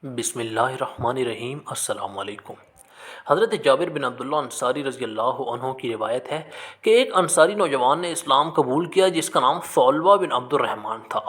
بسم اللہ الرحمن الرحیم۔ السلام علیکم۔ حضرت جابر بن عبداللہ انصاری رضی اللہ عنہ کی روایت ہے کہ ایک انصاری نوجوان نے اسلام قبول کیا جس کا نام ثعلبہ بن عبد الرحمن تھا۔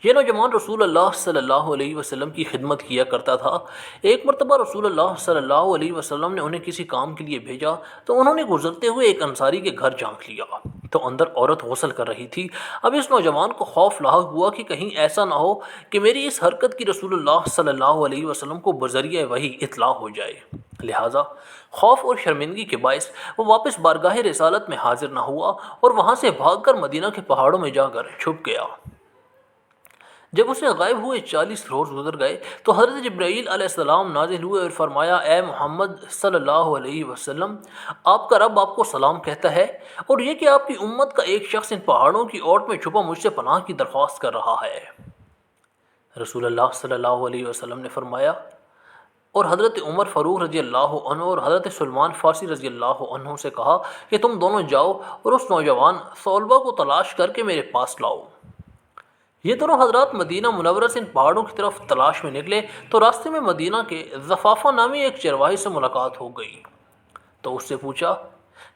یہ نوجوان رسول اللہ صلی اللہ علیہ وسلم کی خدمت کیا کرتا تھا۔ ایک مرتبہ رسول اللہ صلی اللہ علیہ وسلم نے انہیں کسی کام کے لیے بھیجا تو انہوں نے گزرتے ہوئے ایک انصاری کے گھر جھانک لیا تو اندر عورت غسل کر رہی تھی۔ اب اس نوجوان کو خوف لاحق ہوا کہ کہیں ایسا نہ ہو کہ میری اس حرکت کی رسول اللہ صلی اللہ علیہ وسلم کو بذریعہ وحی اطلاع ہو جائے، لہٰذا خوف اور شرمندگی کے باعث وہ واپس بارگاہ رسالت میں حاضر نہ ہوا اور وہاں سے بھاگ کر مدینہ کے پہاڑوں میں جا کر چھپ گیا۔ جب اسے غائب ہوئے 40 روز گزر گئے تو حضرت جبرائیل علیہ السلام نازل ہوئے اور فرمایا، اے محمد صلی اللہ علیہ وسلم، آپ کا رب آپ کو سلام کہتا ہے اور یہ کہ آپ کی امت کا ایک شخص ان پہاڑوں کی اوٹ میں چھپا مجھ سے پناہ کی درخواست کر رہا ہے۔ رسول اللہ صلی اللہ علیہ وسلم نے فرمایا اور حضرت عمر فاروق رضی اللہ عنہ اور حضرت سلمان فارسی رضی اللہ عنہ سے کہا کہ تم دونوں جاؤ اور اس نوجوان ثعلبہ کو تلاش کر کے میرے پاس لاؤ۔ یہ دونوں حضرات مدینہ منورہ سے ان پہاڑوں کی طرف تلاش میں نکلے تو راستے میں مدینہ کے زفافہ نامی ایک چرواہی سے ملاقات ہو گئی تو اس سے پوچھا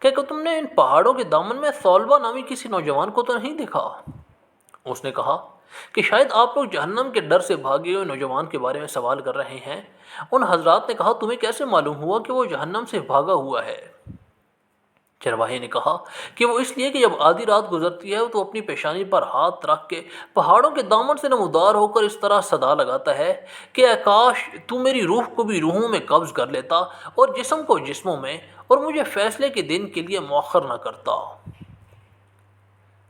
کہ تم نے ان پہاڑوں کے دامن میں ثعلبہ نامی کسی نوجوان کو تو نہیں دیکھا؟ اس نے کہا کہ شاید آپ لوگ جہنم کے ڈر سے بھاگے ہوئے نوجوان کے بارے میں سوال کر رہے ہیں۔ ان حضرات نے کہا، تمہیں کیسے معلوم ہوا کہ وہ جہنم سے بھاگا ہوا ہے؟ چرواہے نے کہا کہ وہ اس لیے کہ جب آدھی رات گزرتی ہے تو اپنی پیشانی پر ہاتھ رکھ کے پہاڑوں کے دامن سے نمودار ہو کر اس طرح صدا لگاتا ہے کہ اے کاش تو میری روح کو بھی روحوں میں قبض کر لیتا اور جسم کو جسموں میں، اور مجھے فیصلے کے دن کے لیے مؤخر نہ کرتا۔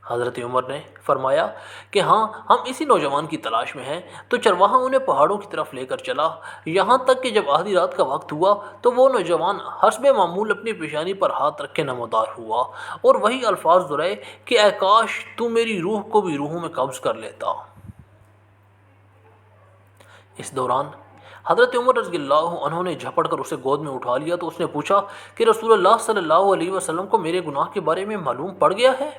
حضرت عمر نے فرمایا کہ ہاں، ہم اسی نوجوان کی تلاش میں ہیں۔ تو چرواہا انہیں پہاڑوں کی طرف لے کر چلا، یہاں تک کہ جب آدھی رات کا وقت ہوا تو وہ نوجوان حسب معمول اپنی پیشانی پر ہاتھ رکھ کے نمودار ہوا اور وہی الفاظ دہرائے کہ اے کاش تو میری روح کو بھی روحوں میں قبض کر لیتا۔ اس دوران حضرت عمر رضی اللہ عنہ نے جھپٹ کر اسے گود میں اٹھا لیا تو اس نے پوچھا کہ رسول اللہ صلی اللہ علیہ وسلم کو میرے گناہ کے بارے میں معلوم پڑ گیا ہے؟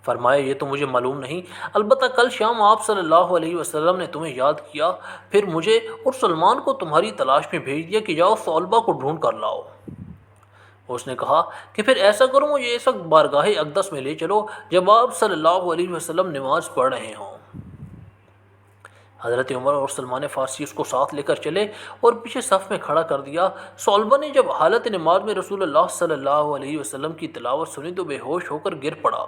فرمایا، یہ تو مجھے معلوم نہیں، البتہ کل شام آپ صلی اللہ علیہ وسلم نے تمہیں یاد کیا، پھر مجھے اور سلمان کو تمہاری تلاش میں بھیج دیا کہ جاؤ ثعلبہ کو ڈھونڈ کر لاؤ۔ اس نے کہا کہ پھر ایسا کرو، مجھے اس وقت بارگاہ اقدس میں لے چلو جب آپ صلی اللہ علیہ وسلم نماز پڑھ رہے ہوں۔ حضرت عمر اور سلمان فارسی اس کو ساتھ لے کر چلے اور پیچھے صف میں کھڑا کر دیا۔ ثعلبہ نے جب حالت نماز میں رسول اللہ صلی اللہ علیہ وسلم کی تلاوت سنی تو بے ہوش ہو کر گر پڑا۔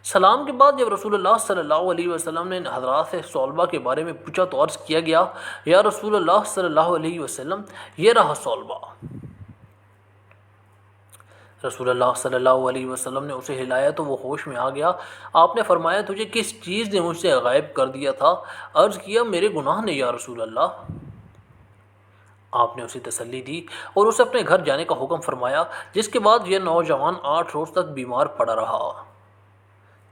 سلام کے بعد جب رسول اللہ صلی اللہ علیہ وسلم نے حضرات سے ثعلبہ کے بارے میں پوچھا تو عرض کیا گیا، یا رسول اللہ صلی اللہ علیہ وسلم، یہ رہا ثعلبہ۔ رسول اللہ صلی اللہ علیہ وسلم نے اسے ہلایا تو وہ ہوش میں آ گیا۔ آپ نے فرمایا، تجھے کس چیز نے مجھ سے غائب کر دیا تھا؟ عرض کیا، میرے گناہ نے یا رسول اللہ۔ آپ نے اسے تسلی دی اور اسے اپنے گھر جانے کا حکم فرمایا، جس کے بعد یہ نوجوان 8 روز تک بیمار پڑا رہا۔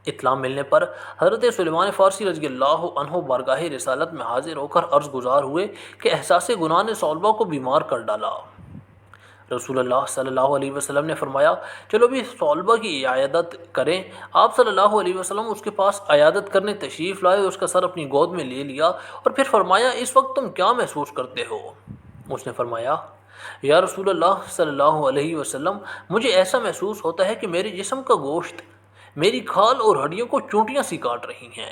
اطلاع ملنے پر حضرت سلمان فارسی رضی اللہ عنہ بارگاہ رسالت میں حاضر ہو کر عرض گزار ہوئے کہ احساس گناہ نے ثعلبہ کو بیمار کر ڈالا۔ رسول اللہ صلی اللہ علیہ وسلم نے فرمایا، چلو بھی ثعلبہ کی عیادت کریں۔ آپ صلی اللہ علیہ وسلم اس کے پاس عیادت کرنے تشریف لائے، اس کا سر اپنی گود میں لے لیا اور پھر فرمایا، اس وقت تم کیا محسوس کرتے ہو؟ اس نے فرمایا، یا رسول اللہ صلی اللہ علیہ وسلم، مجھے ایسا محسوس ہوتا ہے کہ میرے جسم کا گوشت میری کھال اور ہڈیوں کو چونٹیاں سی کاٹ رہی ہیں۔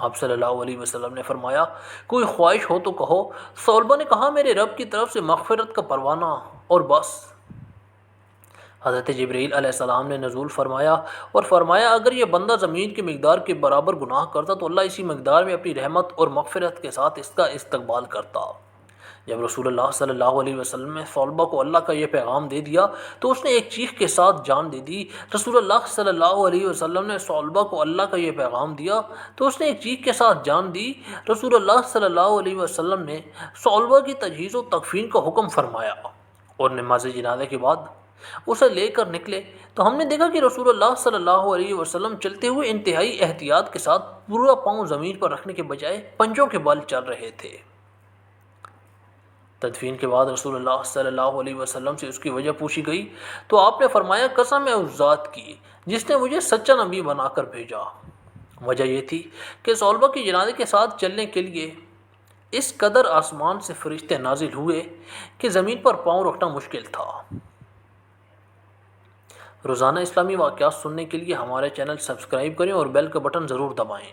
آپ صلی اللہ علیہ وسلم نے فرمایا، کوئی خواہش ہو تو کہو۔ ثعلبہ نے کہا، میرے رب کی طرف سے مغفرت کا پروانہ اور بس۔ حضرت جبرائیل علیہ السلام نے نزول فرمایا اور فرمایا، اگر یہ بندہ زمین کی مقدار کے برابر گناہ کرتا تو اللہ اسی مقدار میں اپنی رحمت اور مغفرت کے ساتھ اس کا استقبال کرتا۔ جب رسول اللہ صلی اللہ علیہ وسلم نے ثعلبہ کو اللہ کا یہ پیغام دے دیا تو اس نے ایک چیخ کے ساتھ جان دے دی۔ رسول اللہ صلی اللہ علیہ وسلم نے ثعلبہ کو اللہ کا یہ پیغام دیا تو اس نے ایک چیخ کے ساتھ جان دی۔ رسول اللہ صلی اللہ علیہ وسلم نے ثعلبہ کی تجہیز و تکفین کا حکم فرمایا اور نماز جنازہ کے بعد اسے لے کر نکلے تو ہم نے دیکھا کہ رسول اللہ صلی اللہ علیہ وسلم چلتے ہوئے انتہائی احتیاط کے ساتھ پورا پاؤں زمین پر رکھنے کے بجائے پنجوں کے بل چل رہے تھے۔ تدفین کے بعد رسول اللہ صلی اللہ علیہ وسلم سے اس کی وجہ پوچھی گئی تو آپ نے فرمایا، قسم ہے اس ذات کی جس نے مجھے سچا نبی بنا کر بھیجا، وجہ یہ تھی کہ صلبہ کی جنازے کے ساتھ چلنے کے لیے اس قدر آسمان سے فرشتے نازل ہوئے کہ زمین پر پاؤں رکھنا مشکل تھا۔ روزانہ اسلامی واقعات سننے کے لیے ہمارے چینل سبسکرائب کریں اور بیل کا بٹن ضرور دبائیں۔